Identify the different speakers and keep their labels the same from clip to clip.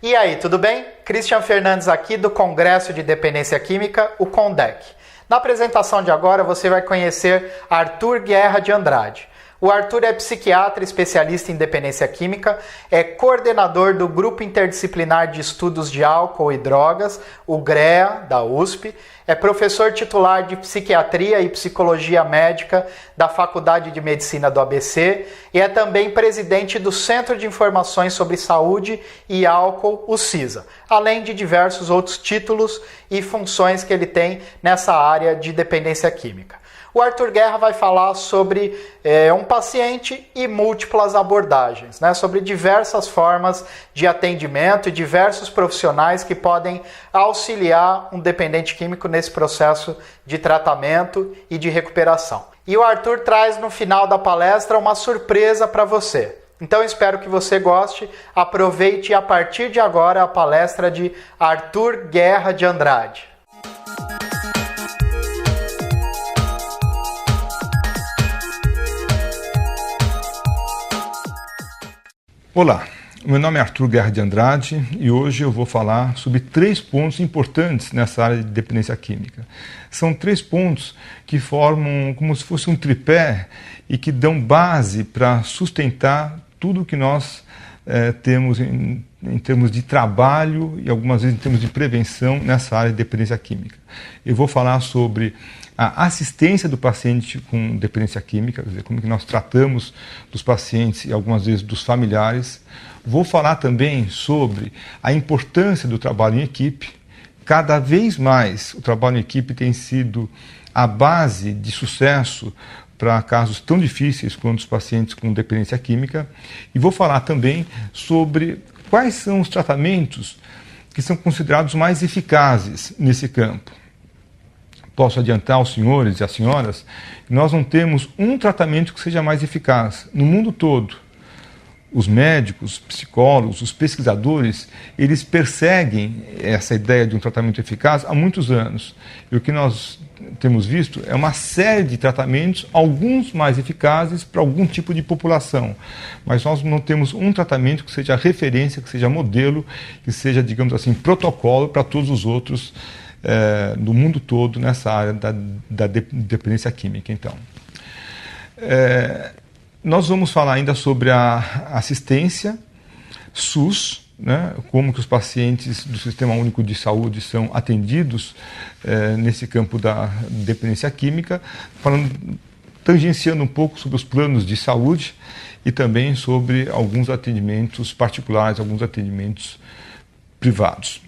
Speaker 1: E aí, tudo bem? Christian Fernandes aqui do Congresso de Dependência Química, o CONDEC. Na apresentação de agora você vai conhecer Arthur Guerra de Andrade. O Arthur é psiquiatra especialista em dependência química, é coordenador do Grupo Interdisciplinar de Estudos de Álcool e Drogas, o GREA, da USP, é professor titular de Psiquiatria e Psicologia Médica da Faculdade de Medicina do ABC e é também presidente do Centro de Informações sobre Saúde e Álcool, o CISA, além de diversos outros títulos e funções que ele tem nessa área de dependência química. O Arthur Guerra vai falar sobre um paciente e múltiplas abordagens, né? Sobre diversas formas de atendimento e diversos profissionais que podem auxiliar um dependente químico nesse processo de tratamento e de recuperação. E o Arthur traz no final da palestra uma surpresa para você. Então espero que você goste, aproveite a partir de agora a palestra de Arthur Guerra de Andrade.
Speaker 2: Olá, meu nome é Arthur Guerra de Andrade e hoje eu vou falar sobre 3 pontos importantes nessa área de dependência química. São 3 pontos que formam como se fosse um tripé e que dão base para sustentar tudo o que nós temos em termos de trabalho e algumas vezes em termos de prevenção nessa área de dependência química. Eu vou falar sobre a assistência do paciente com dependência química, quer dizer, como que nós tratamos dos pacientes e algumas vezes dos familiares. Vou falar também sobre a importância do trabalho em equipe. Cada vez mais o trabalho em equipe tem sido a base de sucesso para casos tão difíceis quanto os pacientes com dependência química. E vou falar também sobre quais são os tratamentos que são considerados mais eficazes nesse campo. Posso adiantar aos senhores e às senhoras que nós não temos um tratamento que seja mais eficaz. No mundo todo, os médicos, os psicólogos, os pesquisadores, eles perseguem essa ideia de um tratamento eficaz há muitos anos. E o que nós temos visto é uma série de tratamentos, alguns mais eficazes para algum tipo de população. Mas nós não temos um tratamento que seja referência, que seja modelo, que seja, digamos assim, protocolo para todos os outros do mundo todo nessa área da dependência química. Então, nós vamos falar ainda sobre a assistência SUS, né, como que os pacientes do Sistema Único de Saúde são atendidos nesse campo da dependência química, tangenciando um pouco sobre os planos de saúde e também sobre alguns atendimentos particulares, alguns atendimentos privados.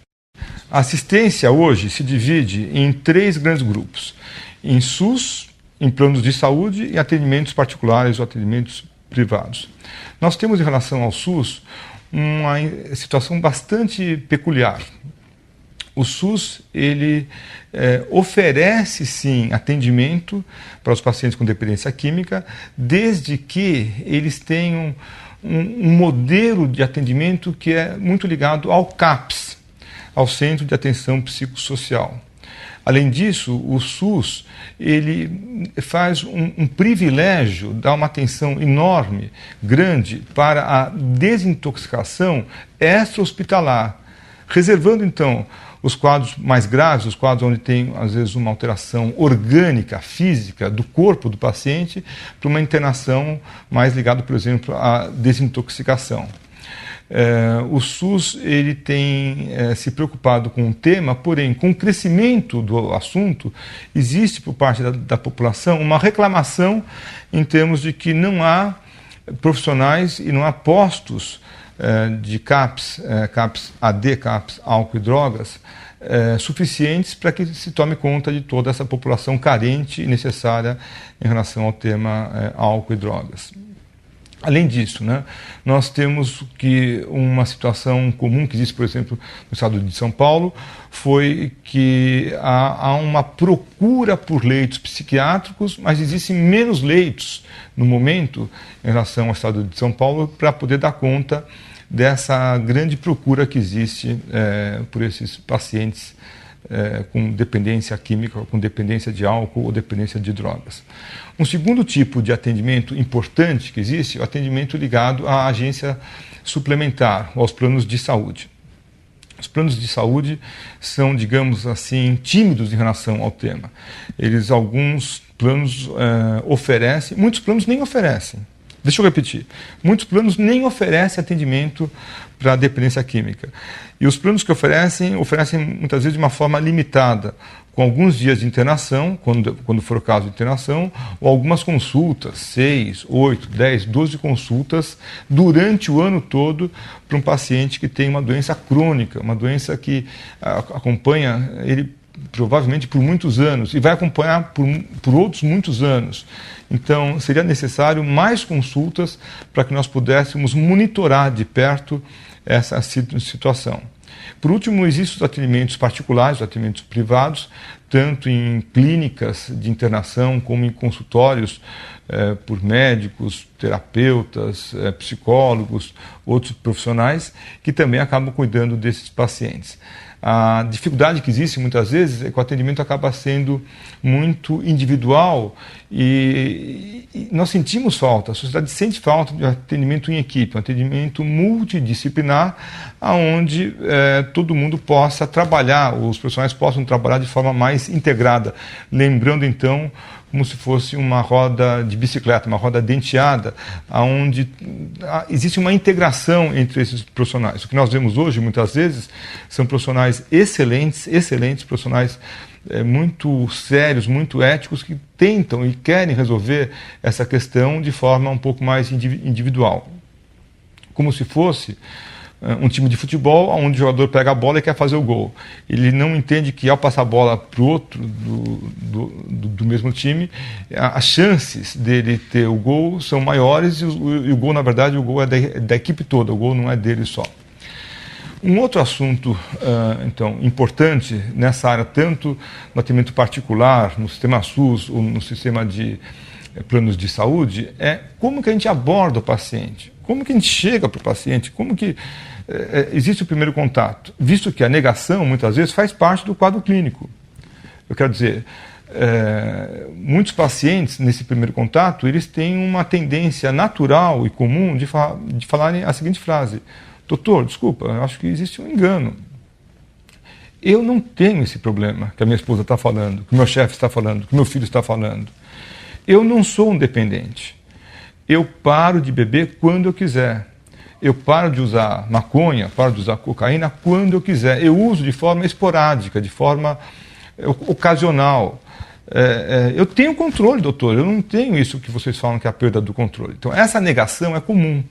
Speaker 2: A assistência hoje se divide em 3 grandes grupos: em SUS, em planos de saúde e atendimentos particulares ou atendimentos privados. Nós temos em relação ao SUS uma situação bastante peculiar. O SUS ele oferece sim atendimento para os pacientes com dependência química, desde que eles tenham um modelo de atendimento que é muito ligado ao CAPS, ao Centro de Atenção Psicossocial. Além disso, o SUS ele faz um privilégio, dá uma atenção enorme, grande, para a desintoxicação extra-hospitalar, reservando então os quadros mais graves, os quadros onde tem às vezes uma alteração orgânica, física do corpo do paciente, para uma internação mais ligada, por exemplo, à desintoxicação. O SUS ele tem se preocupado com o tema, porém, com o crescimento do assunto, existe por parte da população uma reclamação em termos de que não há profissionais e não há postos de CAPS, CAPS AD, CAPS álcool e drogas, suficientes para que se tome conta de toda essa população carente e necessária em relação ao tema álcool e drogas. Além disso, né, nós temos que uma situação comum que existe, por exemplo, no estado de São Paulo, foi que há uma procura por leitos psiquiátricos, mas existem menos leitos no momento em relação ao estado de São Paulo para poder dar conta dessa grande procura que existe por esses pacientes com dependência química, com dependência de álcool ou dependência de drogas. Um segundo tipo de atendimento importante que existe é o atendimento ligado à agência suplementar, aos planos de saúde. Os planos de saúde são, digamos assim, tímidos em relação ao tema. Alguns planos oferecem, muitos planos nem oferecem. Deixa eu repetir. Muitos planos nem oferecem atendimento para a dependência química. E os planos que oferecem muitas vezes de uma forma limitada, com alguns dias de internação, quando for o caso de internação, ou algumas consultas, 6, 8, 10, 12 consultas durante o ano todo para um paciente que tem uma doença crônica, uma doença que acompanha ele provavelmente por muitos anos e vai acompanhar por outros muitos anos. Então, seria necessário mais consultas para que nós pudéssemos monitorar de perto essa situação. Por último, existem os atendimentos particulares, os atendimentos privados, tanto em clínicas de internação como em consultórios por médicos, terapeutas, psicólogos, outros profissionais que também acabam cuidando desses pacientes. A dificuldade que existe muitas vezes é que o atendimento acaba sendo muito individual e nós sentimos falta, a sociedade sente falta de atendimento em equipe, um atendimento multidisciplinar, onde todo mundo possa trabalhar, os profissionais possam trabalhar de forma mais integrada, lembrando então como se fosse uma roda de bicicleta, uma roda denteada, onde existe uma integração entre esses profissionais. O que nós vemos hoje, muitas vezes, são profissionais excelentes profissionais muito sérios, muito éticos, que tentam e querem resolver essa questão de forma um pouco mais individual. Como se fosse um time de futebol onde o jogador pega a bola e quer fazer o gol. Ele não entende que ao passar a bola para o outro do mesmo time, as chances dele ter o gol são maiores e o gol, na verdade, o gol é da equipe toda, o gol não é dele só. Um outro assunto, então, importante nessa área, tanto no atendimento particular, no sistema SUS ou no sistema de planos de saúde, é como que a gente aborda o paciente, como que a gente chega para o paciente, como que existe o primeiro contato, visto que a negação, muitas vezes, faz parte do quadro clínico. Eu quero dizer, muitos pacientes, nesse primeiro contato, eles têm uma tendência natural e comum de falarem a seguinte frase: doutor, desculpa, eu acho que existe um engano. Eu não tenho esse problema que a minha esposa está falando, que o meu chefe está falando, que o meu filho está falando. Eu não sou um dependente. Eu paro de beber quando eu quiser. Eu paro de usar maconha, paro de usar cocaína quando eu quiser. Eu uso de forma esporádica, de forma ocasional. Eu tenho controle, doutor. Eu não tenho isso que vocês falam que é a perda do controle. Então, essa negação é comum.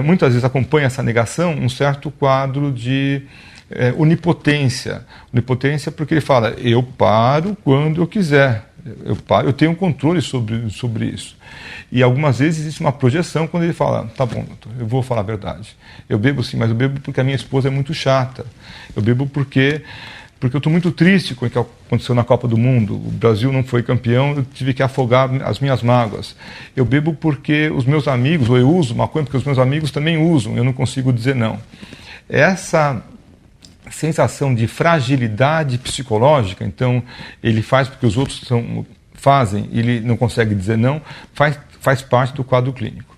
Speaker 2: Muitas vezes acompanha essa negação um certo quadro de onipotência. Onipotência porque ele fala, eu paro quando eu quiser. Eu tenho controle sobre isso. E algumas vezes existe uma projeção quando ele fala, tá bom, doutor, eu vou falar a verdade. Eu bebo sim, mas eu bebo porque a minha esposa é muito chata. Eu bebo porque eu estou muito triste com o que aconteceu na Copa do Mundo. O Brasil não foi campeão, eu tive que afogar as minhas mágoas. Eu bebo porque os meus amigos, ou eu uso maconha porque os meus amigos também usam, eu não consigo dizer não. Essa sensação de fragilidade psicológica, então ele faz porque os outros fazem, ele não consegue dizer não, faz parte do quadro clínico.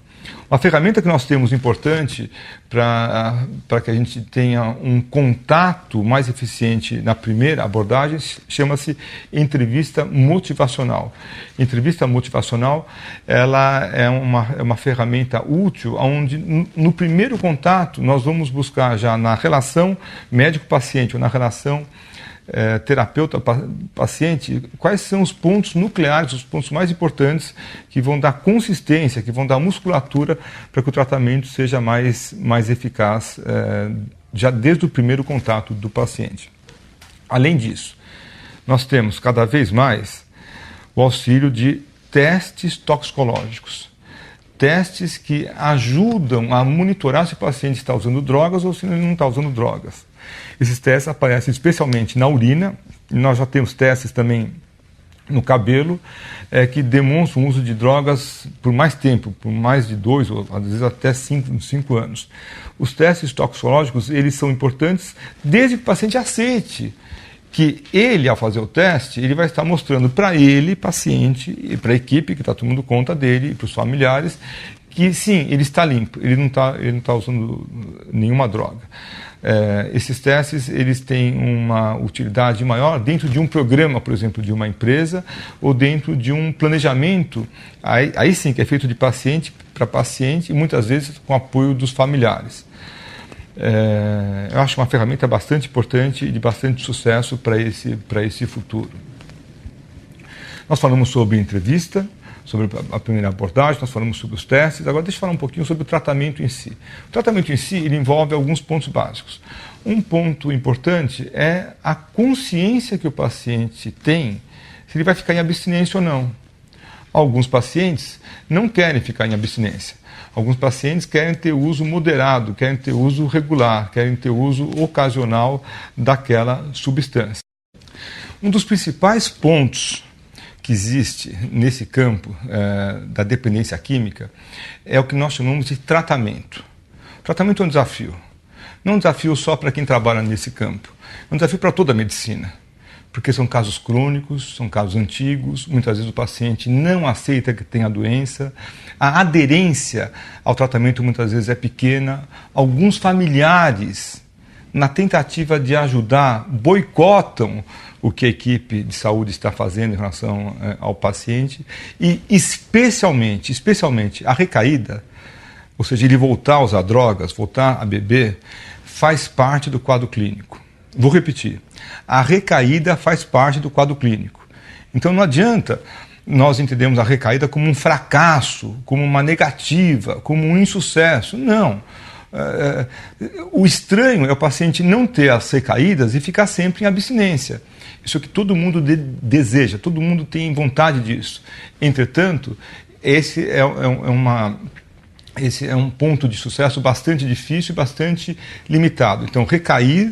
Speaker 2: Uma ferramenta que nós temos importante para que a gente tenha um contato mais eficiente na primeira abordagem chama-se entrevista motivacional. Entrevista motivacional, ela é uma ferramenta útil onde no primeiro contato nós vamos buscar já na relação médico-paciente ou na relação terapeuta-paciente, quais são os pontos nucleares, os pontos mais importantes que vão dar consistência, que vão dar musculatura para que o tratamento seja mais eficaz já desde o primeiro contato do paciente. Além disso, nós temos cada vez mais o auxílio de testes toxicológicos. Testes que ajudam a monitorar se o paciente está usando drogas ou se ele não está usando drogas. Esses testes aparecem especialmente na urina, e nós já temos testes também no cabelo, que demonstram o uso de drogas por mais tempo, por mais de 2 ou às vezes até 5 anos. Os testes toxicológicos, eles são importantes desde que o paciente aceite que ele, ao fazer o teste, ele vai estar mostrando para ele, paciente, e para a equipe que está tomando conta dele, e para os familiares, que sim, ele está limpo, ele não está usando nenhuma droga. Esses testes eles têm uma utilidade maior dentro de um programa, por exemplo, de uma empresa, ou dentro de um planejamento, aí sim que é feito de paciente para paciente e muitas vezes com apoio dos familiares. Eu acho uma ferramenta bastante importante e de bastante sucesso para esse futuro. Nós falamos sobre entrevista, sobre a primeira abordagem, nós falamos sobre os testes, agora deixa eu falar um pouquinho sobre o tratamento em si. O tratamento em si ele envolve alguns pontos básicos. Um ponto importante é a consciência que o paciente tem se ele vai ficar em abstinência ou não. Alguns pacientes não querem ficar em abstinência. Alguns pacientes querem ter uso moderado, querem ter uso regular, querem ter uso ocasional daquela substância. Um dos principais pontos que existe nesse campo da dependência química é o que nós chamamos de tratamento. O tratamento é um desafio. Não é um desafio só para quem trabalha nesse campo. É um desafio para toda a medicina. Porque são casos crônicos, são casos antigos, muitas vezes o paciente não aceita que tem a doença, a aderência ao tratamento muitas vezes é pequena, alguns familiares, na tentativa de ajudar, boicotam o que a equipe de saúde está fazendo em relação ao paciente e especialmente a recaída, ou seja, ele voltar a usar drogas, voltar a beber, faz parte do quadro clínico. Vou repetir, a recaída faz parte do quadro clínico. Então não adianta nós entendermos a recaída como um fracasso, como uma negativa, como um insucesso. Não. O estranho é o paciente não ter as recaídas e ficar sempre em abstinência. Isso é o que todo mundo deseja, todo mundo tem vontade disso. Entretanto, esse é um ponto de sucesso bastante difícil e bastante limitado. Então, recair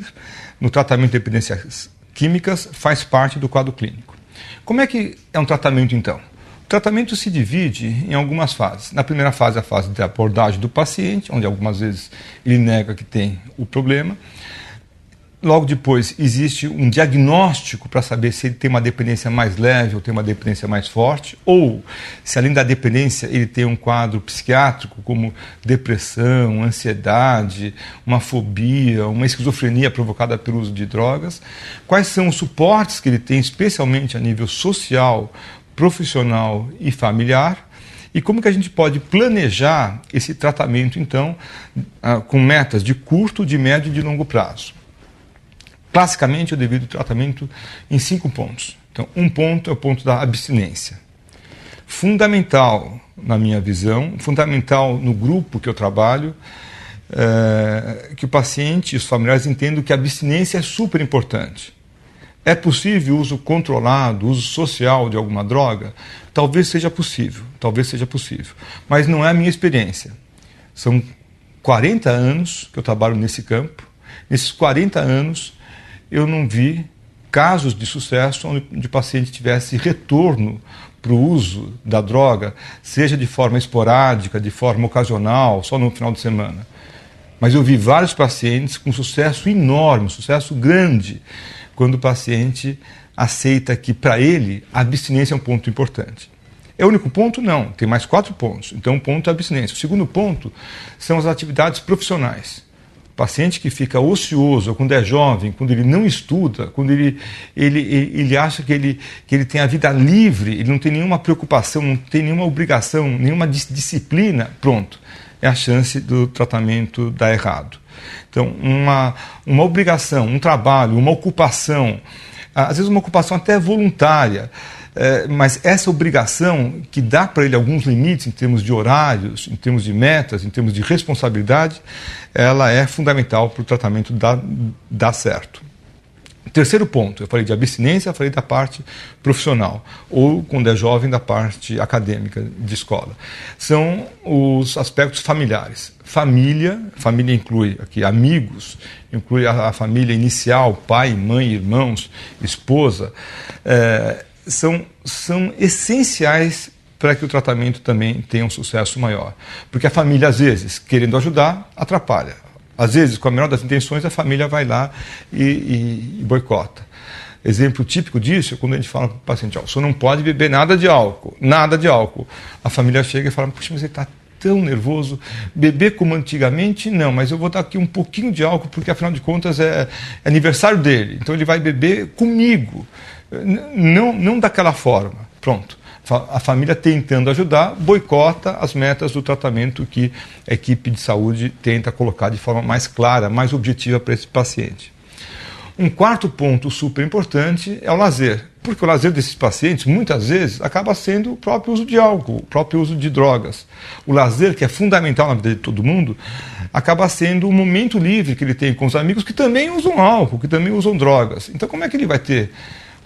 Speaker 2: no tratamento de dependências químicas faz parte do quadro clínico. Como é que é um tratamento, então? O tratamento se divide em algumas fases. Na primeira fase, a fase de abordagem do paciente, onde algumas vezes ele nega que tem o problema. Logo depois, existe um diagnóstico para saber se ele tem uma dependência mais leve ou tem uma dependência mais forte, ou se além da dependência ele tem um quadro psiquiátrico como depressão, ansiedade, uma fobia, uma esquizofrenia provocada pelo uso de drogas. Quais são os suportes que ele tem, especialmente a nível social, profissional e familiar, e como que a gente pode planejar esse tratamento, então, com metas de curto, de médio e de longo prazo. Classicamente, eu divido o tratamento em 5 pontos. Então, um ponto é o ponto da abstinência. Fundamental, na minha visão, fundamental no grupo que eu trabalho, que o paciente e os familiares entendam que a abstinência é super importante. É possível o uso controlado, o uso social de alguma droga? Talvez seja possível, mas não é a minha experiência. São 40 anos que eu trabalho nesse campo. Nesses 40 anos, eu não vi casos de sucesso onde o paciente tivesse retorno para o uso da droga, seja de forma esporádica, de forma ocasional, só no final de semana. Mas eu vi vários pacientes com sucesso enorme, sucesso grande, quando o paciente aceita que, para ele, a abstinência é um ponto importante. É o único ponto? Não, tem mais 4 pontos. Então, um ponto é a abstinência. O segundo ponto são as atividades profissionais. Paciente que fica ocioso, quando é jovem, quando ele não estuda, quando ele acha que ele tem a vida livre, ele não tem nenhuma preocupação, não tem nenhuma obrigação, nenhuma disciplina, pronto, é a chance do tratamento dar errado. Então, uma obrigação, um trabalho, uma ocupação, às vezes uma ocupação até voluntária, mas essa obrigação que dá para ele alguns limites em termos de horários, em termos de metas, em termos de responsabilidade, ela é fundamental para o tratamento dar certo. Terceiro ponto, eu falei de abstinência, eu falei da parte profissional, ou quando é jovem, da parte acadêmica de escola. São os aspectos familiares. Família inclui aqui amigos, inclui a família inicial, pai, mãe, irmãos, esposa, são essenciais para que o tratamento também tenha um sucesso maior. Porque a família, às vezes, querendo ajudar, atrapalha. Às vezes, com a melhor das intenções, a família vai lá e boicota. Exemplo típico disso é quando a gente fala para o paciente, o senhor não pode beber nada de álcool. A família chega e fala, puxa, mas ele está tão nervoso. Beber como antigamente, não, mas eu vou dar aqui um pouquinho de álcool, porque afinal de contas é aniversário dele. Então ele vai beber comigo. Não daquela forma. Pronto. A família tentando ajudar, boicota as metas do tratamento que a equipe de saúde tenta colocar de forma mais clara, mais objetiva para esse paciente. Um quarto ponto super importante é o lazer, porque o lazer desses pacientes, muitas vezes, acaba sendo o próprio uso de álcool, o próprio uso de drogas. O lazer, que é fundamental na vida de todo mundo, acaba sendo o momento livre que ele tem com os amigos que também usam álcool, que também usam drogas. Então, como é que ele vai ter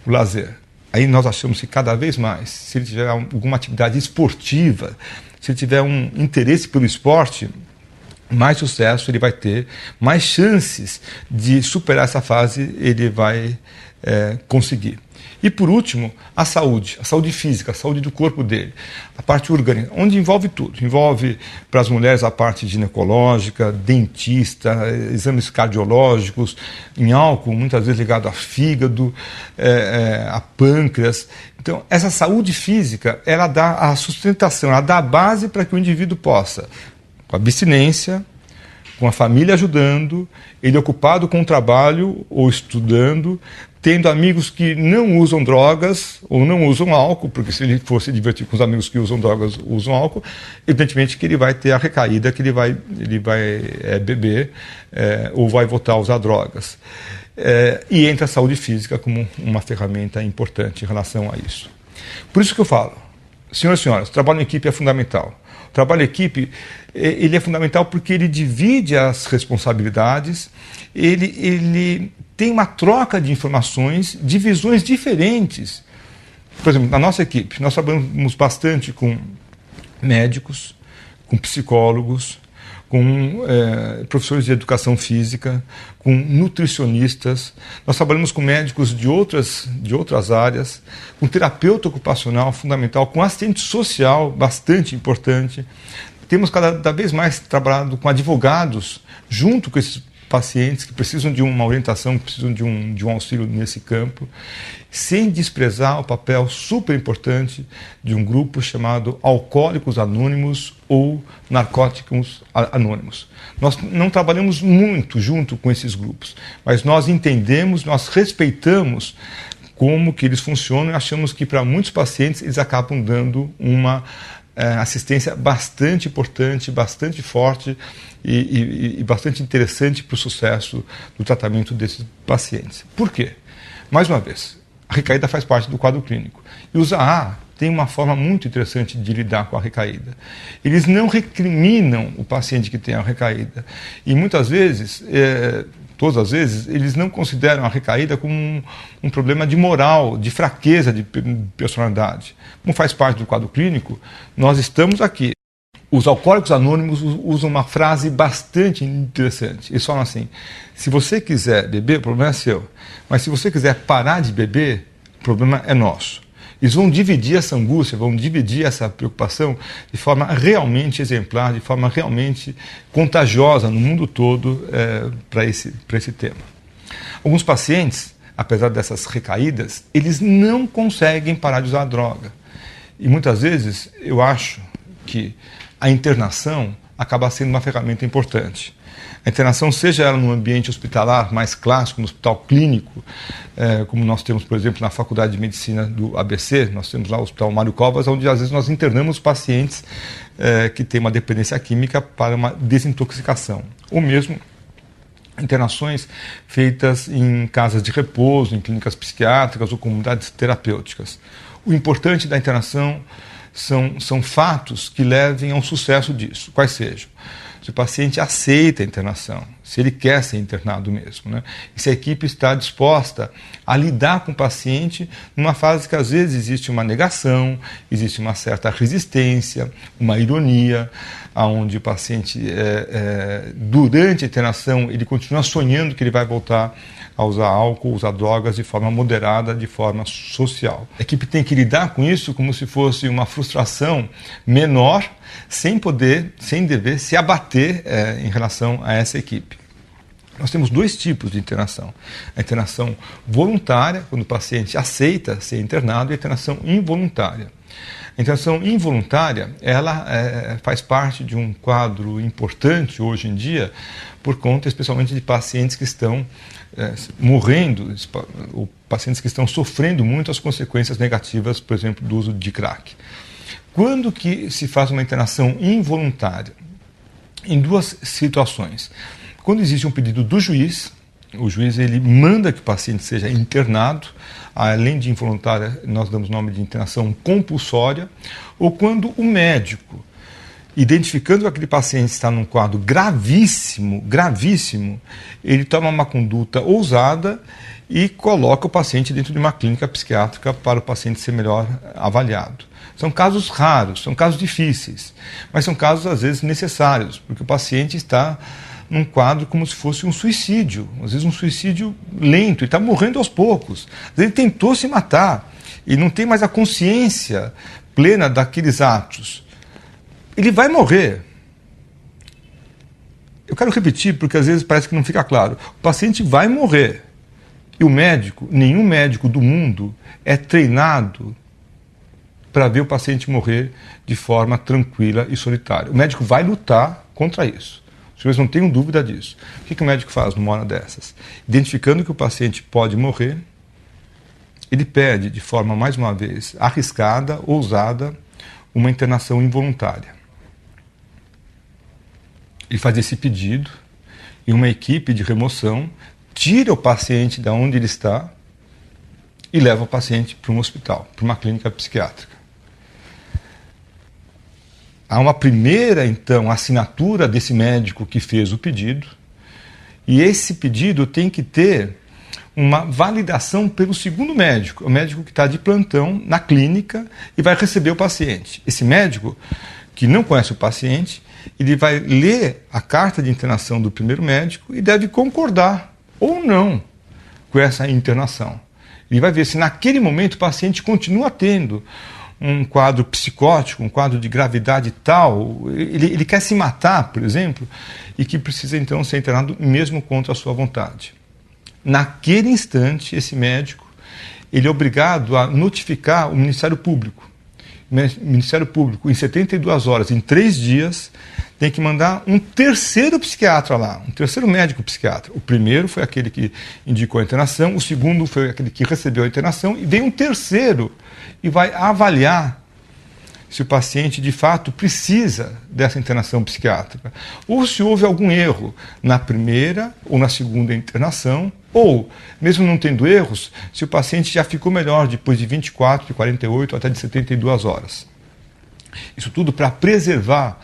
Speaker 2: o lazer? Aí nós achamos que cada vez mais, se ele tiver alguma atividade esportiva, se ele tiver um interesse pelo esporte, mais sucesso ele vai ter, mais chances de superar essa fase ele vai conseguir. E por último, a saúde física, a saúde do corpo dele, a parte orgânica, onde envolve tudo. Envolve para as mulheres a parte ginecológica, dentista, exames cardiológicos, em álcool, muitas vezes ligado a fígado, a pâncreas. Então, essa saúde física, ela dá a sustentação, ela dá a base para que o indivíduo possa, com abstinência, com a família ajudando, ele ocupado com o trabalho ou estudando, tendo amigos que não usam drogas ou não usam álcool, porque se ele for se divertir com os amigos que usam drogas, usam álcool, evidentemente que ele vai ter a recaída, que ele vai beber ou vai voltar a usar drogas. E entra a saúde física como uma ferramenta importante em relação a isso. Por isso que eu falo, senhoras e senhores, o trabalho em equipe é fundamental. O trabalho em equipe ele é fundamental porque ele divide as responsabilidades, ele tem uma troca de informações, de visões diferentes. Por exemplo, na nossa equipe, nós trabalhamos bastante com médicos, com psicólogos, com professores de educação física, com nutricionistas. Nós trabalhamos com médicos de outras áreas, com terapeuta ocupacional fundamental, com assistente social bastante importante. Temos cada vez mais trabalhado com advogados junto com esses pacientes que precisam de uma orientação, que precisam de um auxílio nesse campo, sem desprezar o papel super importante de um grupo chamado Alcoólicos Anônimos ou Narcóticos Anônimos. Nós não trabalhamos muito junto com esses grupos, mas nós entendemos, nós respeitamos como que eles funcionam e achamos que para muitos pacientes eles acabam dando uma assistência bastante importante, bastante forte e bastante interessante para o sucesso do tratamento desses pacientes. Por quê? Mais uma vez, a recaída faz parte do quadro clínico. E os AA têm uma forma muito interessante de lidar com a recaída. Eles não recriminam o paciente que tem a recaída. E muitas vezes, todas as vezes, eles não consideram a recaída como um problema de moral, de fraqueza de personalidade. Como faz parte do quadro clínico, nós estamos aqui. Os Alcoólicos Anônimos usam uma frase bastante interessante. Eles falam assim: se você quiser beber, o problema é seu. Mas se você quiser parar de beber, o problema é nosso. Eles vão dividir essa angústia, vão dividir essa preocupação de forma realmente exemplar, de forma realmente contagiosa no mundo todo para esse tema. Alguns pacientes, apesar dessas recaídas, eles não conseguem parar de usar a droga. E muitas vezes eu acho que a internação acaba sendo uma ferramenta importante. A internação, seja ela no ambiente hospitalar mais clássico, no hospital clínico, como nós temos, por exemplo, na Faculdade de Medicina do ABC, nós temos lá o Hospital Mário Covas, onde às vezes nós internamos pacientes que têm uma dependência química para uma desintoxicação. Ou mesmo internações feitas em casas de repouso, em clínicas psiquiátricas ou comunidades terapêuticas. O importante da internação são fatos que levem ao sucesso disso, quais sejam. Se o paciente aceita a internação, se ele quer ser internado mesmo, né? E se a equipe está disposta a lidar com o paciente numa fase que às vezes existe uma negação, existe uma certa resistência, uma ironia, onde o paciente, durante a internação, ele continua sonhando que ele vai voltar a usar álcool, usar drogas de forma moderada, de forma social. A equipe tem que lidar com isso como se fosse uma frustração menor, sem dever se abater em relação a essa equipe. Nós temos dois tipos de internação. A internação voluntária, quando o paciente aceita ser internado, e a internação involuntária. A internação involuntária, ela faz parte de um quadro importante hoje em dia, por conta especialmente de pacientes que estão morrendo, ou pacientes que estão sofrendo muito as consequências negativas, por exemplo, do uso de crack. Quando que se faz uma internação involuntária? Em duas situações. Quando existe um pedido do juiz, o juiz ele manda que o paciente seja internado, além de involuntária, nós damos o nome de internação compulsória, ou quando o médico, identificando que aquele paciente está num quadro gravíssimo, ele toma uma conduta ousada e coloca o paciente dentro de uma clínica psiquiátrica para o paciente ser melhor avaliado. São casos raros, são casos difíceis, mas são casos às vezes necessários, porque o paciente está num quadro como se fosse um suicídio, às vezes um suicídio lento, ele está morrendo aos poucos. Às vezes ele tentou se matar e não tem mais a consciência plena daqueles atos. Ele vai morrer. Eu quero repetir porque às vezes parece que não fica claro. O paciente vai morrer. E o médico, nenhum médico do mundo é treinado para ver o paciente morrer de forma tranquila e solitária. O médico vai lutar contra isso. Os senhores não tenham dúvida disso. O que o médico faz numa hora dessas? Identificando que o paciente pode morrer, ele pede de forma, mais uma vez, arriscada, ousada, uma internação involuntária. Ele faz esse pedido e uma equipe de remoção tira o paciente de onde ele está e leva o paciente para um hospital, para uma clínica psiquiátrica. Há uma primeira, então, assinatura desse médico que fez o pedido, e esse pedido tem que ter uma validação pelo segundo médico, o médico que está de plantão na clínica e vai receber o paciente. Esse médico, que não conhece o paciente, ele vai ler a carta de internação do primeiro médico e deve concordar ou não com essa internação. Ele vai ver se naquele momento o paciente continua tendo um quadro psicótico, um quadro de gravidade tal, ele quer se matar, por exemplo, e que precisa então ser internado mesmo contra a sua vontade. Naquele instante, esse médico ele é obrigado a notificar o Ministério Público. O Ministério Público, em 72 horas, em 3 dias, tem que mandar um terceiro psiquiatra lá, um terceiro médico psiquiatra. O primeiro foi aquele que indicou a internação, o segundo foi aquele que recebeu a internação, e vem um terceiro e vai avaliar se o paciente de fato precisa dessa internação psiquiátrica, ou se houve algum erro na primeira ou na segunda internação, ou, mesmo não tendo erros, se o paciente já ficou melhor depois de 24, de 48 até de 72 horas. Isso tudo para preservar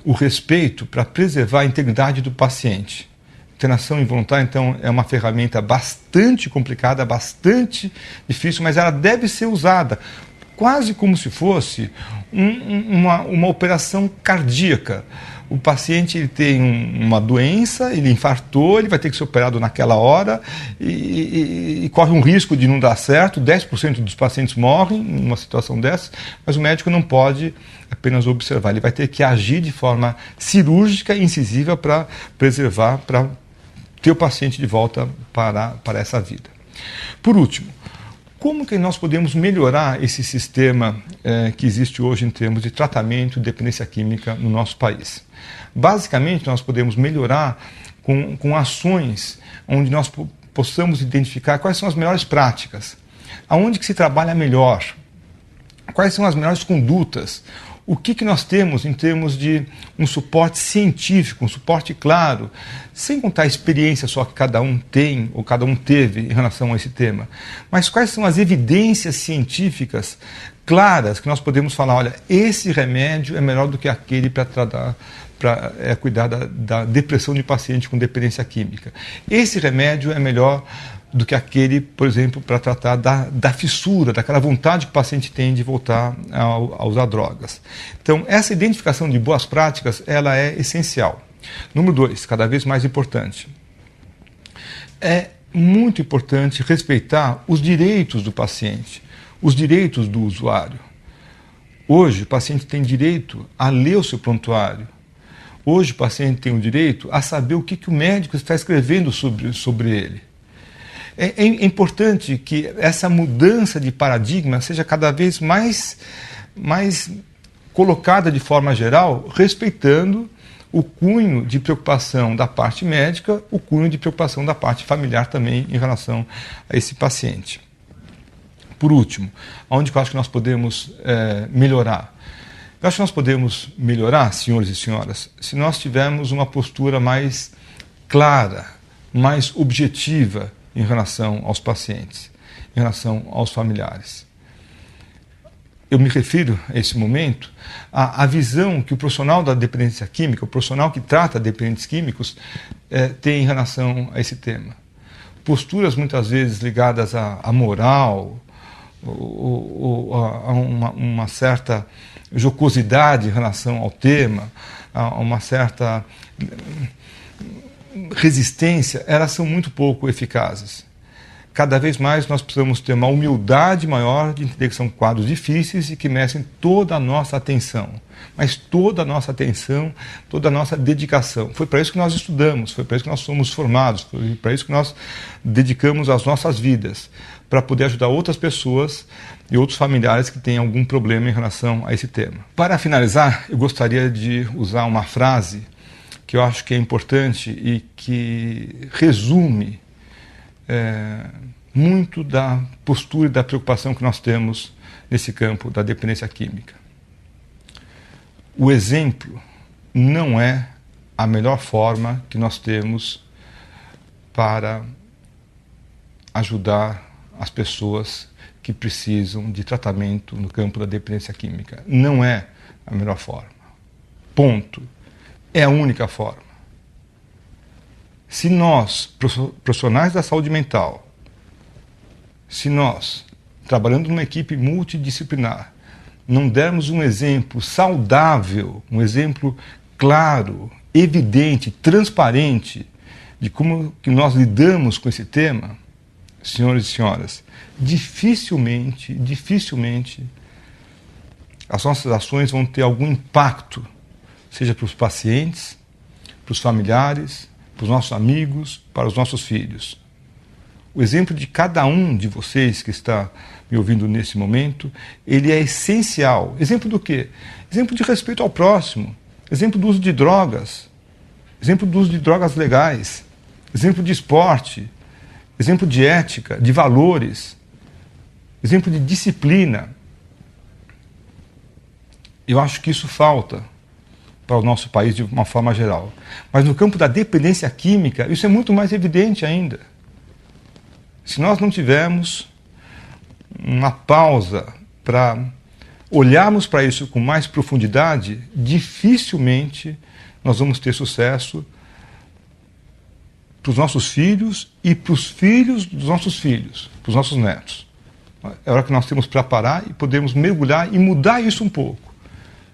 Speaker 2: o respeito, para preservar a integridade do paciente. Internação involuntária, então, é uma ferramenta bastante complicada, bastante difícil, mas ela deve ser usada quase como se fosse uma operação cardíaca. O paciente ele tem uma doença, ele infartou, ele vai ter que ser operado naquela hora e corre um risco de não dar certo. 10% dos pacientes morrem numa situação dessa, mas o médico não pode apenas observar, ele vai ter que agir de forma cirúrgica e incisiva para preservar, para ter o paciente de volta para essa vida. Por último, como que nós podemos melhorar esse sistema que existe hoje em termos de tratamento de dependência química no nosso país? Basicamente, nós podemos melhorar com ações onde nós possamos identificar quais são as melhores práticas, aonde que se trabalha melhor, quais são as melhores condutas, o que nós temos em termos de um suporte científico, um suporte claro, sem contar a experiência só que cada um tem ou cada um teve em relação a esse tema, mas quais são as evidências científicas claras que nós podemos falar, olha, esse remédio é melhor do que aquele para cuidar da depressão de paciente com dependência química. Esse remédio é melhor do que aquele, por exemplo, para tratar da fissura, daquela vontade que o paciente tem de voltar a usar drogas. Então, essa identificação de boas práticas, ela é essencial. Número 2, cada vez mais importante. É muito importante respeitar os direitos do paciente, os direitos do usuário. Hoje, o paciente tem direito a ler o seu prontuário. Hoje o paciente tem o direito a saber o que o médico está escrevendo sobre ele. É importante que essa mudança de paradigma seja cada vez mais colocada de forma geral, respeitando o cunho de preocupação da parte médica, o cunho de preocupação da parte familiar também em relação a esse paciente. Por último, onde eu acho que nós podemos melhorar? Eu acho que nós podemos melhorar, senhores e senhoras, se nós tivermos uma postura mais clara, mais objetiva em relação aos pacientes, em relação aos familiares. Eu me refiro, a esse momento, à visão que o profissional da dependência química, o profissional que trata dependentes químicos, tem em relação a esse tema. Posturas muitas vezes ligadas à moral, ou a uma certa jocosidade em relação ao tema, a uma certa resistência, elas são muito pouco eficazes. Cada vez mais nós precisamos ter uma humildade maior de entender que são quadros difíceis e que merecem toda a nossa atenção. Mas toda a nossa atenção, toda a nossa dedicação. Foi para isso que nós estudamos, foi para isso que nós somos formados, foi para isso que nós dedicamos as nossas vidas, para poder ajudar outras pessoas e outros familiares que têm algum problema em relação a esse tema. Para finalizar, eu gostaria de usar uma frase que eu acho que é importante e que resume muito da postura e da preocupação que nós temos nesse campo da dependência química. O exemplo não é a melhor forma que nós temos para ajudar as pessoas que precisam de tratamento no campo da dependência química. Não é a melhor forma. Ponto. É a única forma. Se nós, profissionais da saúde mental, se nós, trabalhando numa equipe multidisciplinar, não dermos um exemplo saudável, um exemplo claro, evidente, transparente de como que nós lidamos com esse tema, senhores e senhoras, dificilmente as nossas ações vão ter algum impacto, seja para os pacientes, para os familiares, para os nossos amigos, para os nossos filhos. O exemplo de cada um de vocês que está me ouvindo nesse momento, ele é essencial. Exemplo do quê? Exemplo de respeito ao próximo, exemplo do uso de drogas, exemplo do uso de drogas legais, exemplo de esporte, exemplo de ética, de valores, exemplo de disciplina. Eu acho que isso falta para o nosso país de uma forma geral. Mas no campo da dependência química, isso é muito mais evidente ainda. Se nós não tivermos uma pausa para olharmos para isso com mais profundidade, dificilmente nós vamos ter sucesso para os nossos filhos e para os filhos dos nossos filhos, para os nossos netos. É hora que nós temos para parar e podemos mergulhar e mudar isso um pouco,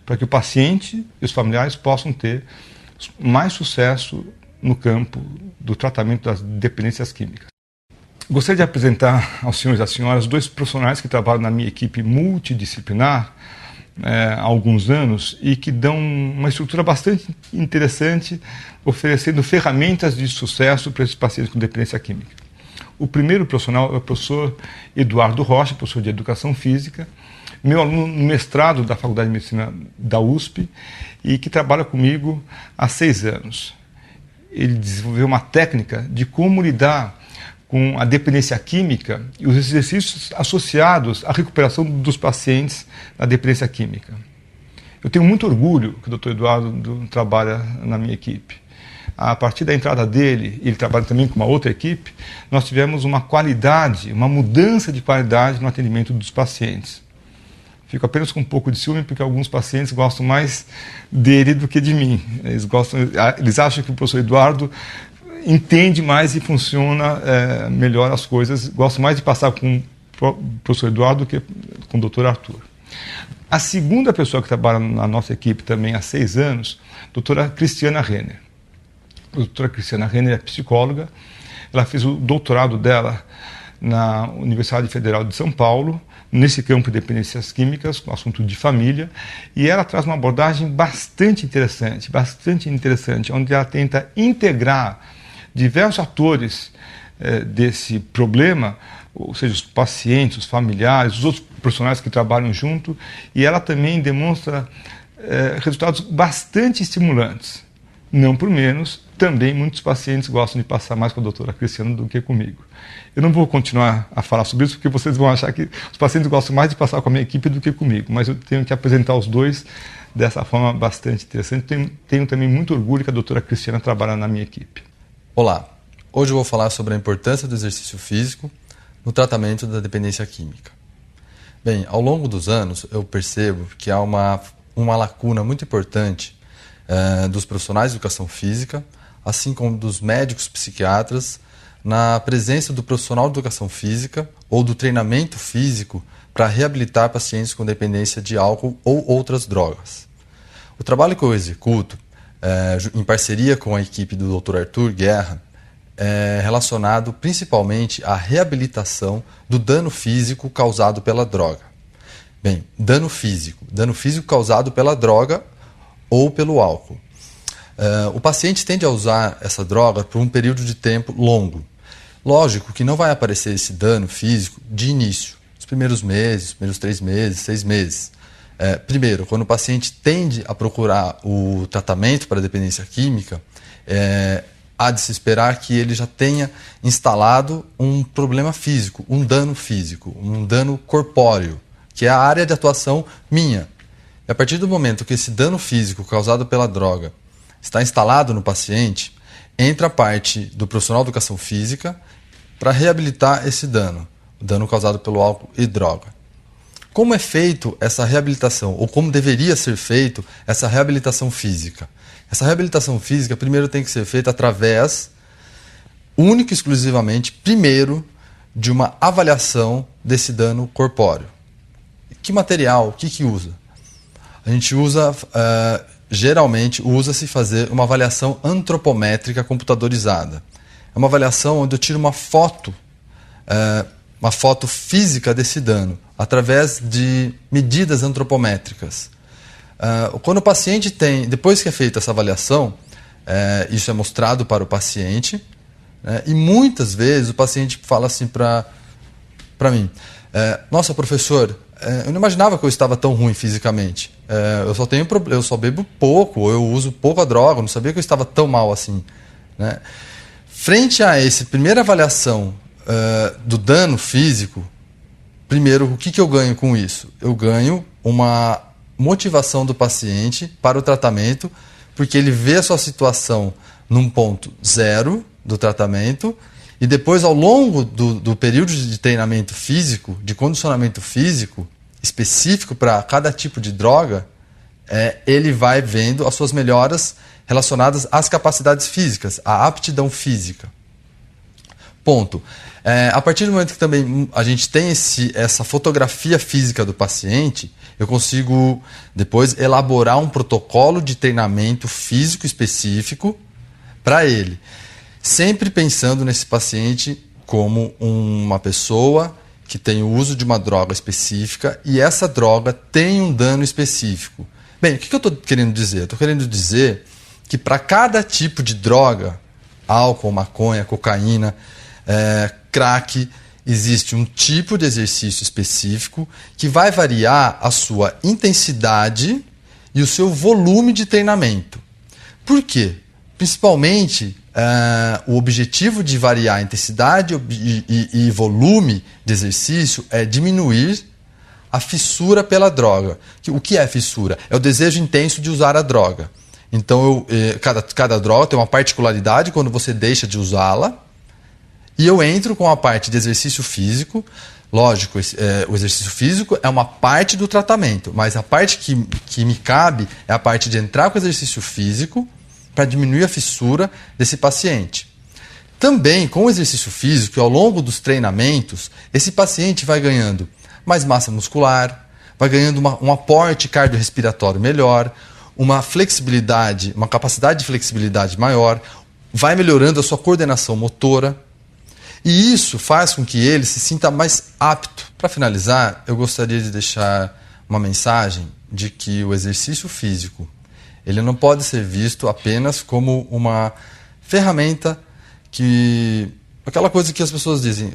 Speaker 2: para que o paciente e os familiares possam ter mais sucesso no campo do tratamento das dependências químicas. Gostaria de apresentar aos senhores e às senhoras dois profissionais que trabalham na minha equipe multidisciplinar há alguns anos e que dão uma estrutura bastante interessante, oferecendo ferramentas de sucesso para esses pacientes com dependência química. O primeiro profissional é o professor Eduardo Rocha, professor de Educação Física, meu aluno no mestrado da Faculdade de Medicina da USP e que trabalha comigo há 6 anos. Ele desenvolveu uma técnica de como lidar com a dependência química e os exercícios associados à recuperação dos pacientes da dependência química. Eu tenho muito orgulho que o Dr. Eduardo trabalha na minha equipe. A partir da entrada dele, ele trabalha também com uma outra equipe, nós tivemos uma qualidade, uma mudança de qualidade no atendimento dos pacientes. Fico apenas com um pouco de ciúme, porque alguns pacientes gostam mais dele do que de mim. Eles acham que o professor Eduardo entende mais e funciona melhor as coisas. Gosto mais de passar com o professor Eduardo do que com o Dr. Arthur. A segunda pessoa que trabalha na nossa equipe também há 6 anos, a doutora Cristiana Renner. A doutora Cristiana Renner é psicóloga. Ela fez o doutorado dela na Universidade Federal de São Paulo, nesse campo de dependências químicas, com o assunto de família, e ela traz uma abordagem bastante interessante, onde ela tenta integrar diversos atores desse problema, ou seja, os pacientes, os familiares, os outros profissionais que trabalham junto, e ela também demonstra resultados bastante estimulantes. Não por menos, também muitos pacientes gostam de passar mais com a doutora Cristiana do que comigo. Eu não vou continuar a falar sobre isso, porque vocês vão achar que os pacientes gostam mais de passar com a minha equipe do que comigo, mas eu tenho que apresentar os dois dessa forma bastante interessante. Tenho também muito orgulho que a doutora Cristiana trabalha na minha equipe.
Speaker 3: Olá, hoje eu vou falar sobre a importância do exercício físico no tratamento da dependência química. Bem, ao longo dos anos eu percebo que há uma lacuna muito importante dos profissionais de educação física, assim como dos médicos psiquiatras, na presença do profissional de educação física ou do treinamento físico para reabilitar pacientes com dependência de álcool ou outras drogas. O trabalho que eu executo, em parceria com a equipe do Dr. Arthur Guerra, é relacionado principalmente à reabilitação do dano físico causado pela droga. Bem, dano físico causado pela droga ou pelo álcool. O paciente tende a usar essa droga por um período de tempo longo. Lógico que não vai aparecer esse dano físico de início, os primeiros meses, os primeiros 3 meses, 6 meses. Primeiro, quando o paciente tende a procurar o tratamento para a dependência química, há de se esperar que ele já tenha instalado um problema físico, um dano corpóreo, que é a área de atuação minha. E a partir do momento que esse dano físico causado pela droga está instalado no paciente, entra a parte do profissional de educação física para reabilitar esse dano, o dano causado pelo álcool e droga. Como é feito essa reabilitação, ou como deveria ser feito essa reabilitação física? Essa reabilitação física primeiro tem que ser feita através, única e exclusivamente, primeiro, de uma avaliação desse dano corpóreo. Que material, o que usa? A gente usa, geralmente, usa-se fazer uma avaliação antropométrica computadorizada. É uma avaliação onde eu tiro uma foto física desse dano, através de medidas antropométricas. Quando o paciente depois que é feita essa avaliação, isso é mostrado para o paciente, e muitas vezes o paciente fala assim para mim, nossa, professor, eu não imaginava que eu estava tão ruim fisicamente. Eu só bebo pouco, eu uso pouca droga, eu não sabia que eu estava tão mal assim. Né? Frente a essa primeira avaliação do dano físico, primeiro, o que eu ganho com isso? Eu ganho uma motivação do paciente para o tratamento, porque ele vê a sua situação num ponto zero do tratamento e depois, ao longo do período de treinamento físico, de condicionamento físico específico para cada tipo de droga, ele vai vendo as suas melhoras relacionadas às capacidades físicas, à aptidão física. Ponto. A partir do momento que também a gente tem essa fotografia física do paciente, eu consigo depois elaborar um protocolo de treinamento físico específico para ele. Sempre pensando nesse paciente como uma pessoa que tem o uso de uma droga específica e essa droga tem um dano específico. Bem, o que eu estou querendo dizer? Eu estou querendo dizer que para cada tipo de droga, álcool, maconha, cocaína, crack, existe um tipo de exercício específico que vai variar a sua intensidade e o seu volume de treinamento. Por quê? Principalmente, o objetivo de variar a intensidade e volume de exercício é diminuir a fissura pela droga. O que é fissura? É o desejo intenso de usar a droga. Então, cada droga tem uma particularidade quando você deixa de usá-la. E eu entro com a parte de exercício físico. Lógico, o exercício físico é uma parte do tratamento, mas a parte que me cabe é a parte de entrar com o exercício físico para diminuir a fissura desse paciente. Também, com o exercício físico, ao longo dos treinamentos, esse paciente vai ganhando mais massa muscular, vai ganhando um aporte cardiorrespiratório melhor, uma flexibilidade, uma capacidade de flexibilidade maior, vai melhorando a sua coordenação motora. E isso faz com que ele se sinta mais apto. Para finalizar, eu gostaria de deixar uma mensagem de que o exercício físico ele não pode ser visto apenas como uma ferramenta aquela coisa que as pessoas dizem,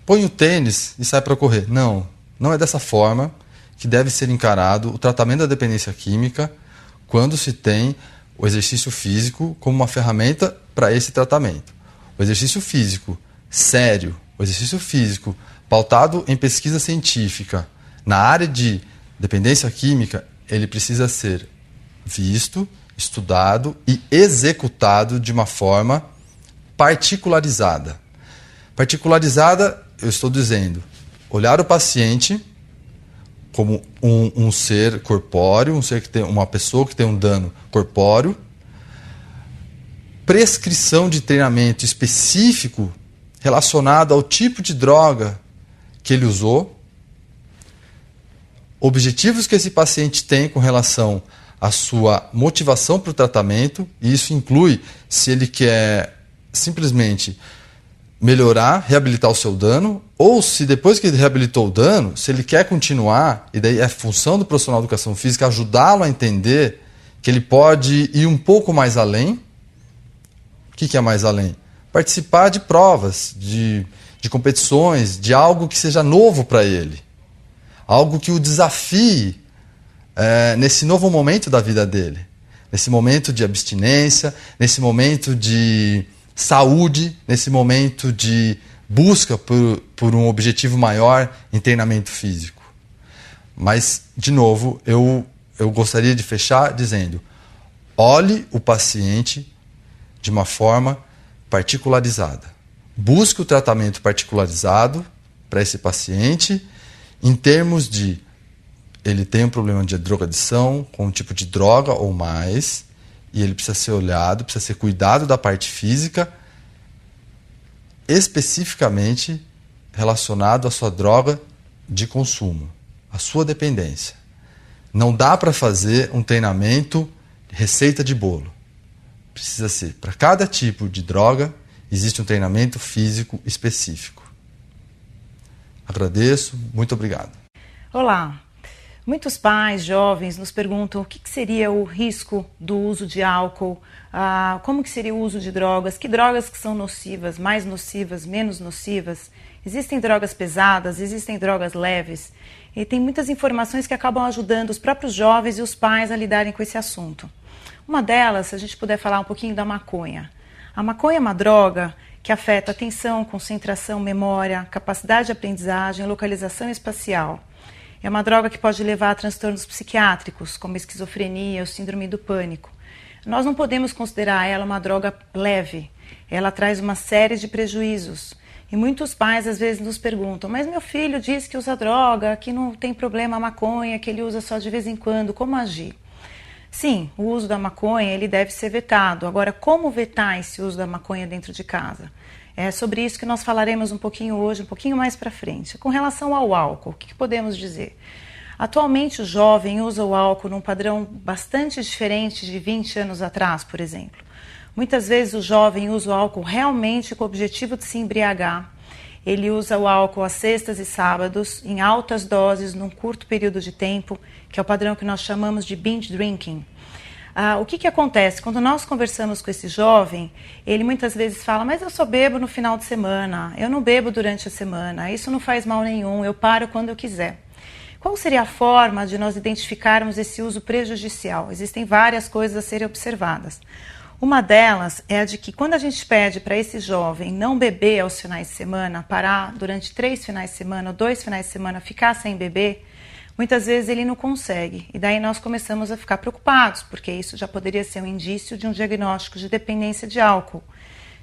Speaker 3: põe o tênis e sai para correr. Não é dessa forma que deve ser encarado o tratamento da dependência química quando se tem o exercício físico como uma ferramenta para esse tratamento. O exercício físico sério, o exercício físico pautado em pesquisa científica na área de dependência química, ele precisa ser visto, estudado e executado de uma forma particularizada. Particularizada, eu estou dizendo, olhar o paciente como um ser corpóreo, uma pessoa que tem um dano corpóreo, prescrição de treinamento específico relacionado ao tipo de droga que ele usou, objetivos que esse paciente tem com relação à sua motivação para o tratamento, e isso inclui se ele quer simplesmente melhorar, reabilitar o seu dano, ou se depois que ele reabilitou o dano, se ele quer continuar, e daí é função do profissional de educação física ajudá-lo a entender que ele pode ir um pouco mais além. O que é mais além? Participar de provas, de competições, de algo que seja novo para ele. Algo que o desafie nesse novo momento da vida dele. Nesse momento de abstinência, nesse momento de saúde, nesse momento de busca por um objetivo maior em treinamento físico. Mas, de novo, eu gostaria de fechar dizendo: olhe o paciente de uma forma particularizada. Busque o tratamento particularizado para esse paciente em termos de ele tem um problema de drogadição com um tipo de droga ou mais, e ele precisa ser olhado, precisa ser cuidado da parte física, especificamente relacionado à sua droga de consumo, à sua dependência. Não dá para fazer um treinamento de receita de bolo. Precisa ser, para cada tipo de droga, existe um treinamento físico específico. Agradeço, muito obrigado.
Speaker 4: Olá. Muitos pais, jovens, nos perguntam o que seria o risco do uso de álcool, como que seria o uso de drogas, que drogas que são nocivas, mais nocivas, menos nocivas. Existem drogas pesadas, existem drogas leves, e tem muitas informações que acabam ajudando os próprios jovens e os pais a lidarem com esse assunto. Uma delas, se a gente puder falar um pouquinho da maconha. A maconha é uma droga que afeta atenção, concentração, memória, capacidade de aprendizagem, localização espacial. É uma droga que pode levar a transtornos psiquiátricos, como a esquizofrenia ou síndrome do pânico. Nós não podemos considerar ela uma droga leve. Ela traz uma série de prejuízos. E muitos pais às vezes nos perguntam: mas meu filho diz que usa droga, que não tem problema a maconha, que ele usa só de vez em quando, como agir? Sim, o uso da maconha ele deve ser vetado. Agora, como vetar esse uso da maconha dentro de casa? É sobre isso que nós falaremos um pouquinho hoje, um pouquinho mais para frente. Com relação ao álcool, o que podemos dizer? Atualmente o jovem usa o álcool num padrão bastante diferente de 20 anos atrás, por exemplo. Muitas vezes o jovem usa o álcool realmente com o objetivo de se embriagar. Ele usa o álcool às sextas e sábados, em altas doses, num curto período de tempo, que é o padrão que nós chamamos de binge drinking. O que acontece? Quando nós conversamos com esse jovem, ele muitas vezes fala: mas eu só bebo no final de semana, eu não bebo durante a semana, isso não faz mal nenhum, eu paro quando eu quiser. Qual seria a forma de nós identificarmos esse uso prejudicial? Existem várias coisas a serem observadas. Uma delas é a de que quando a gente pede para esse jovem não beber aos finais de semana, parar durante 3 finais de semana ou 2 finais de semana, ficar sem beber, muitas vezes ele não consegue. E daí nós começamos a ficar preocupados, porque isso já poderia ser um indício de um diagnóstico de dependência de álcool.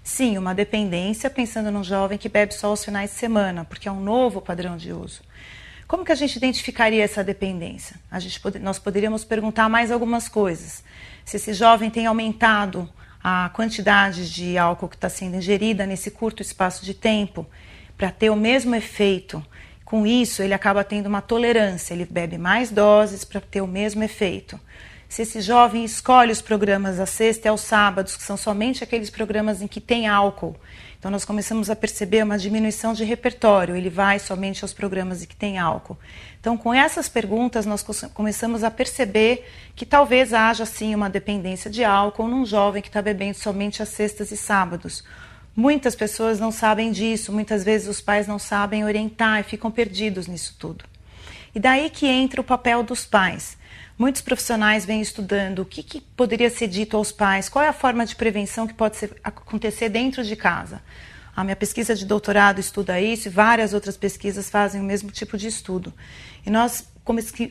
Speaker 4: Sim, uma dependência pensando num jovem que bebe só aos finais de semana, porque é um novo padrão de uso. Como que a gente identificaria essa dependência? Nós poderíamos perguntar mais algumas coisas. Se esse jovem tem aumentado a quantidade de álcool que está sendo ingerida nesse curto espaço de tempo, para ter o mesmo efeito. Com isso, ele acaba tendo uma tolerância, ele bebe mais doses para ter o mesmo efeito. se esse jovem escolhe os programas à sexta e aos sábados, que são somente aqueles programas em que tem álcool. Então nós começamos a perceber uma diminuição de repertório, ele vai somente aos programas em que tem álcool. Então com essas perguntas nós começamos a perceber que talvez haja sim uma dependência de álcool num jovem que está bebendo somente às sextas e sábados. Muitas pessoas não sabem disso, muitas vezes os pais não sabem orientar e ficam perdidos nisso tudo. E daí que entra o papel dos pais. Muitos profissionais vêm estudando o que poderia ser dito aos pais, qual é a forma de prevenção que pode acontecer dentro de casa. A minha pesquisa de doutorado estuda isso e várias outras pesquisas fazem o mesmo tipo de estudo. E nós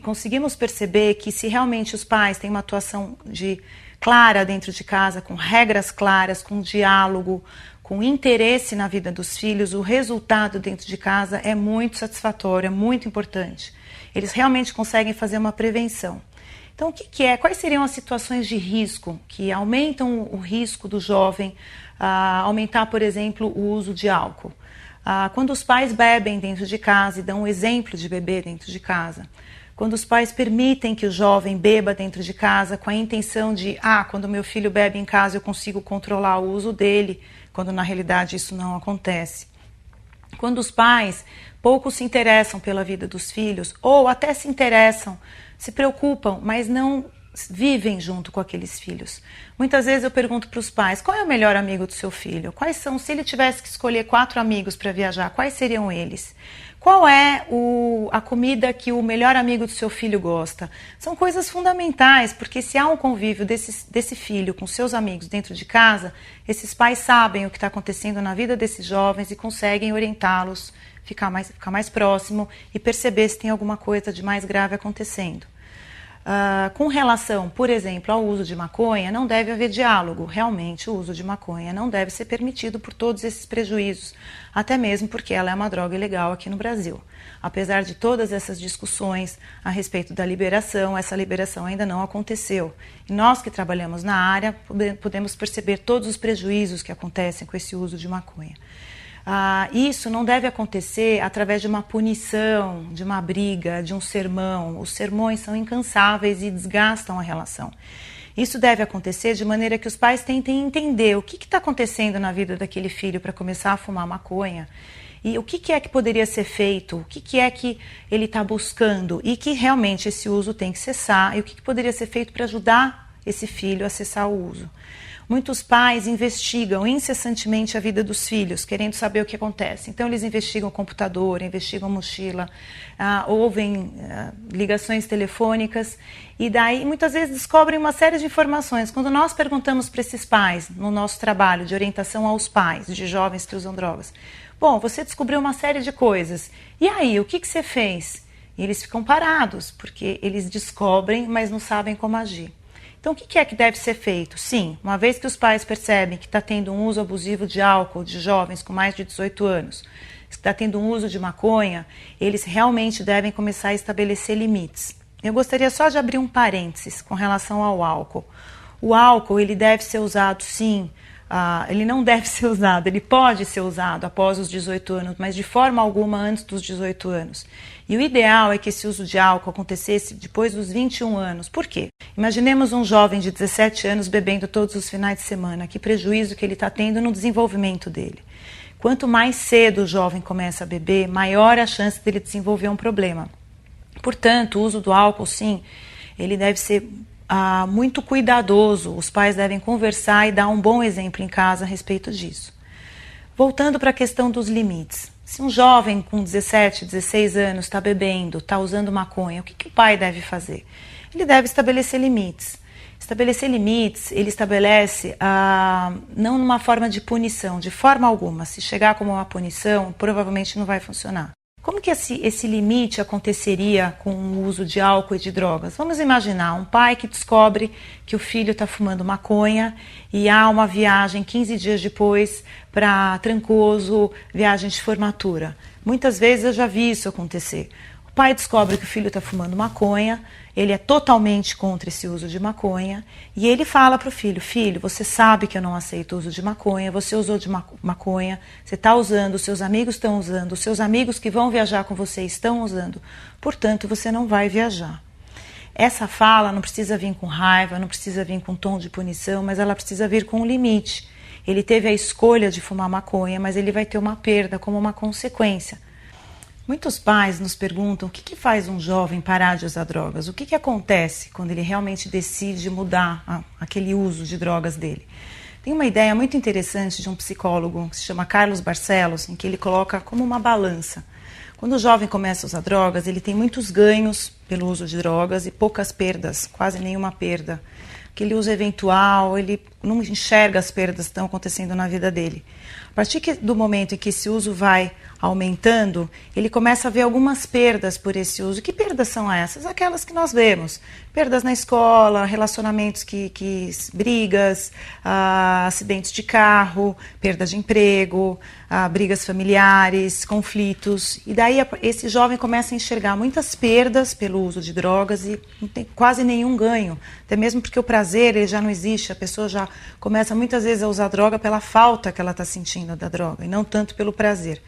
Speaker 4: conseguimos perceber que se realmente os pais têm uma atuação clara dentro de casa, com regras claras, com diálogo, com interesse na vida dos filhos, o resultado dentro de casa é muito satisfatório, é muito importante. Eles realmente conseguem fazer uma prevenção. Então, o que é? Quais seriam as situações de risco que aumentam o risco do jovem aumentar, por exemplo, o uso de álcool? Quando os pais bebem dentro de casa e dão um exemplo de beber dentro de casa. Quando os pais permitem que o jovem beba dentro de casa com a intenção de, quando meu filho bebe em casa eu consigo controlar o uso dele, quando na realidade isso não acontece. Quando os pais pouco se interessam pela vida dos filhos, ou até se interessam, se preocupam, mas não vivem junto com aqueles filhos. Muitas vezes eu pergunto para os pais, qual é o melhor amigo do seu filho? Quais são, se ele tivesse que escolher 4 amigos para viajar, quais seriam eles? Qual é a comida que o melhor amigo do seu filho gosta? São coisas fundamentais, porque se há um convívio desse filho com seus amigos dentro de casa, esses pais sabem o que está acontecendo na vida desses jovens e conseguem orientá-los, ficar mais próximo e perceber se tem alguma coisa de mais grave acontecendo. Com relação, por exemplo, ao uso de maconha, não deve haver diálogo. Realmente, o uso de maconha não deve ser permitido por todos esses prejuízos, até mesmo porque ela é uma droga ilegal aqui no Brasil. Apesar de todas essas discussões a respeito da liberação, essa liberação ainda não aconteceu. E nós que trabalhamos na área podemos perceber todos os prejuízos que acontecem com esse uso de maconha. Isso não deve acontecer através de uma punição, de uma briga, de um sermão. Os sermões são incansáveis e desgastam a relação. Isso deve acontecer de maneira que os pais tentem entender o que está acontecendo na vida daquele filho para começar a fumar maconha e o que é que poderia ser feito, o que é que ele está buscando e que realmente esse uso tem que cessar e o que poderia ser feito para ajudar esse filho a cessar o uso. Muitos pais investigam incessantemente a vida dos filhos, querendo saber o que acontece. Então, eles investigam o computador, investigam a mochila, ouvem ligações telefônicas e daí muitas vezes descobrem uma série de informações. Quando nós perguntamos para esses pais, no nosso trabalho de orientação aos pais de jovens que usam drogas, bom, você descobriu uma série de coisas, e aí, o que você fez? E eles ficam parados, porque eles descobrem, mas não sabem como agir. Então, o que é que deve ser feito? Sim, uma vez que os pais percebem que está tendo um uso abusivo de álcool de jovens com mais de 18 anos, que está tendo um uso de maconha, eles realmente devem começar a estabelecer limites. Eu gostaria só de abrir um parênteses com relação ao álcool. O álcool, ele deve ser usado, sim, ele não deve ser usado, ele pode ser usado após os 18 anos, mas de forma alguma antes dos 18 anos. E o ideal é que esse uso de álcool acontecesse depois dos 21 anos. Por quê? Imaginemos um jovem de 17 anos bebendo todos os finais de semana. Que prejuízo que ele está tendo no desenvolvimento dele. Quanto mais cedo o jovem começa a beber, maior a chance dele desenvolver um problema. Portanto, o uso do álcool, sim, ele deve ser muito cuidadoso. Os pais devem conversar e dar um bom exemplo em casa a respeito disso. Voltando para a questão dos limites. Se um jovem com 17, 16 anos está bebendo, está usando maconha, o que o pai deve fazer? Ele deve estabelecer limites. Estabelecer limites, ele estabelece não numa forma de punição, de forma alguma. Se chegar como uma punição, provavelmente não vai funcionar. Como que esse limite aconteceria com o uso de álcool e de drogas? Vamos imaginar um pai que descobre que o filho está fumando maconha e há uma viagem 15 dias depois para Trancoso, viagem de formatura. Muitas vezes eu já vi isso acontecer. O pai descobre que o filho está fumando maconha, ele é totalmente contra esse uso de maconha e ele fala para o filho, filho, você sabe que eu não aceito o uso de maconha, você usou de maconha, você está usando, os seus amigos estão usando, os seus amigos que vão viajar com você estão usando, portanto você não vai viajar. essa fala não precisa vir com raiva, não precisa vir com tom de punição, mas ela precisa vir com um limite. Ele teve a escolha de fumar maconha, mas ele vai ter uma perda como uma consequência. Muitos pais nos perguntam o que faz um jovem parar de usar drogas, o que acontece quando ele realmente decide mudar aquele uso de drogas dele. Tem uma ideia muito interessante de um psicólogo que se chama Carlos Barcelos, em que ele coloca como uma balança. Quando o jovem começa a usar drogas, ele tem muitos ganhos pelo uso de drogas e poucas perdas, quase nenhuma perda. Aquele uso eventual, ele não enxerga as perdas que estão acontecendo na vida dele. A partir do momento em que esse uso vai aumentando, ele começa a ver algumas perdas por esse uso. Que perdas são essas? Aquelas que nós vemos. Perdas na escola, relacionamentos brigas, acidentes de carro, perda de emprego, brigas familiares, conflitos. E daí esse jovem começa a enxergar muitas perdas pelo uso de drogas e não tem quase nenhum ganho. Até mesmo porque o prazer ele já não existe. A pessoa já começa muitas vezes a usar droga pela falta que ela está sentindo da droga e não tanto pelo prazer.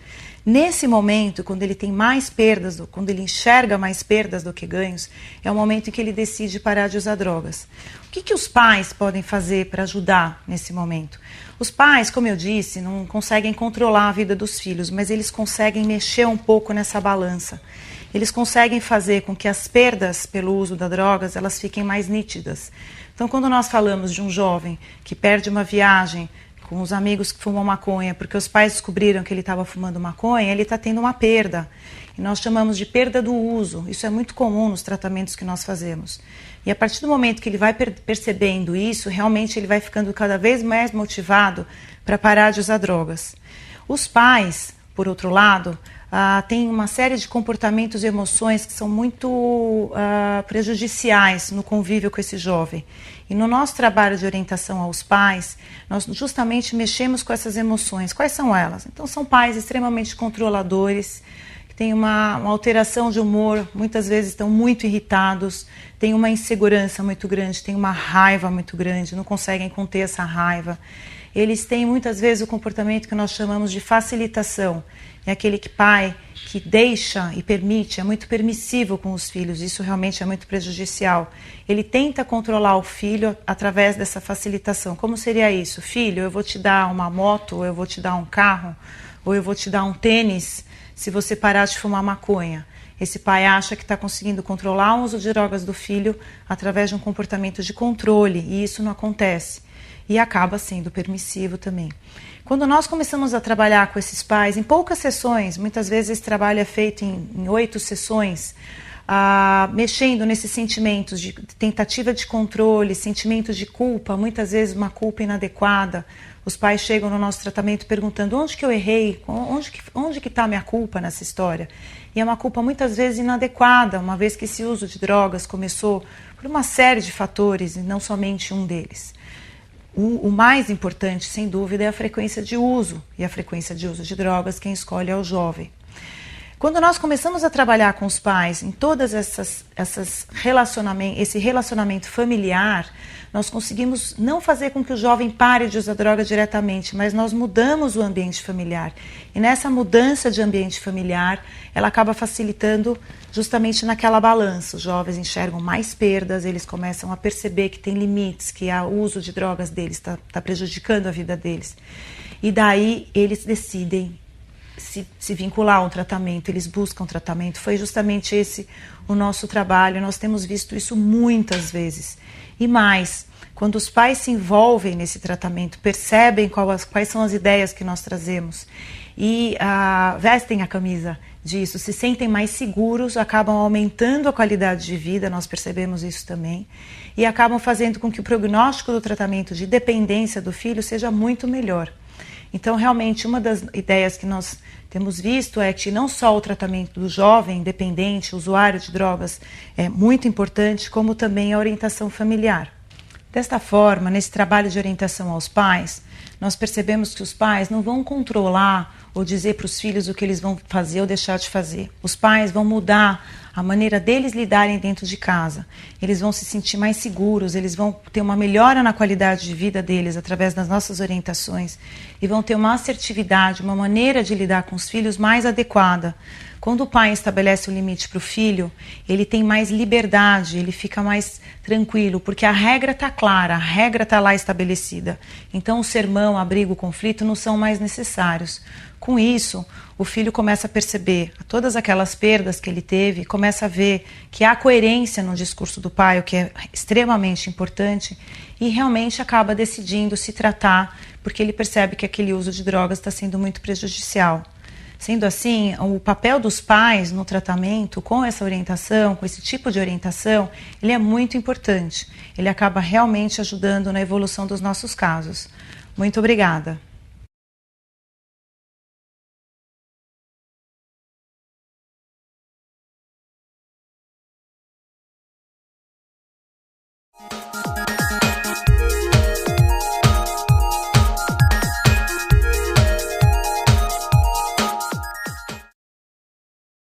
Speaker 4: Nesse momento, quando ele tem mais perdas, quando ele enxerga mais perdas do que ganhos, é o momento em que ele decide parar de usar drogas. O que os pais podem fazer para ajudar nesse momento? Os pais, como eu disse, não conseguem controlar a vida dos filhos, mas eles conseguem mexer um pouco nessa balança. Eles conseguem fazer com que as perdas pelo uso das drogas elas fiquem mais nítidas. Então, quando nós falamos de um jovem que perde uma viagem com os amigos que fumam maconha, porque os pais descobriram que ele estava fumando maconha, ele está tendo uma perda. E nós chamamos de perda do uso. Isso é muito comum nos tratamentos que nós fazemos. E a partir do momento que ele vai percebendo isso, realmente ele vai ficando cada vez mais motivado para parar de usar drogas. Os pais, por outro lado, têm uma série de comportamentos e emoções que são muito prejudiciais no convívio com esse jovem. E no nosso trabalho de orientação aos pais, nós justamente mexemos com essas emoções. Quais são elas? Então, são pais extremamente controladores, que têm uma alteração de humor, muitas vezes estão muito irritados, têm uma insegurança muito grande, têm uma raiva muito grande, não conseguem conter essa raiva. Eles têm muitas vezes o comportamento que nós chamamos de facilitação. É aquele pai que deixa e permite, é muito permissivo com os filhos, isso realmente é muito prejudicial. Ele tenta controlar o filho através dessa facilitação. Como seria isso? Filho, eu vou te dar uma moto, ou eu vou te dar um carro, ou eu vou te dar um tênis, se você parar de fumar maconha. Esse pai acha que está conseguindo controlar o uso de drogas do filho através de um comportamento de controle, e isso não acontece. E acaba sendo permissivo também. Quando nós começamos a trabalhar com esses pais, em poucas sessões, muitas vezes esse trabalho é feito em 8 sessões, mexendo nesses sentimentos de tentativa de controle, sentimentos de culpa, muitas vezes uma culpa inadequada. Os pais chegam no nosso tratamento perguntando onde que eu errei, onde que está a minha culpa nessa história. E é uma culpa muitas vezes inadequada, uma vez que esse uso de drogas começou por uma série de fatores e não somente um deles. O mais importante, sem dúvida, é a frequência de uso. E a frequência de uso de drogas, quem escolhe é o jovem. Quando nós começamos a trabalhar com os pais em todas esse relacionamento familiar, nós conseguimos não fazer com que o jovem pare de usar droga diretamente, mas nós mudamos o ambiente familiar. E nessa mudança de ambiente familiar, ela acaba facilitando justamente naquela balança. Os jovens enxergam mais perdas, eles começam a perceber que tem limites, que o uso de drogas deles está prejudicando a vida deles. E daí eles decidem se vincular a um tratamento, eles buscam tratamento. Foi justamente esse o nosso trabalho, nós temos visto isso muitas vezes. E mais, quando os pais se envolvem nesse tratamento, percebem quais são as ideias que nós trazemos e vestem a camisa disso, se sentem mais seguros, acabam aumentando a qualidade de vida, nós percebemos isso também, e acabam fazendo com que o prognóstico do tratamento de dependência do filho seja muito melhor. Então, realmente, uma das ideias que nós temos visto é que não só o tratamento do jovem dependente, usuário de drogas, é muito importante, como também a orientação familiar. Desta forma, nesse trabalho de orientação aos pais, nós percebemos que os pais não vão controlar ou dizer para os filhos o que eles vão fazer ou deixar de fazer. Os pais vão mudar a maneira deles lidarem dentro de casa. Eles vão se sentir mais seguros, eles vão ter uma melhora na qualidade de vida deles através das nossas orientações e vão ter uma assertividade, uma maneira de lidar com os filhos mais adequada, Quando o pai estabelece o limite para o filho, ele tem mais liberdade, ele fica mais tranquilo, porque a regra está clara, a regra está lá estabelecida. Então o sermão, a briga, o conflito não são mais necessários. Com isso, o filho começa a perceber todas aquelas perdas que ele teve, começa a ver que há coerência no discurso do pai, o que é extremamente importante, e realmente acaba decidindo se tratar, porque ele percebe que aquele uso de drogas está sendo muito prejudicial. Sendo assim, o papel dos pais no tratamento, com essa orientação, com esse tipo de orientação, ele é muito importante. Ele acaba realmente ajudando na evolução dos nossos casos. Muito obrigada.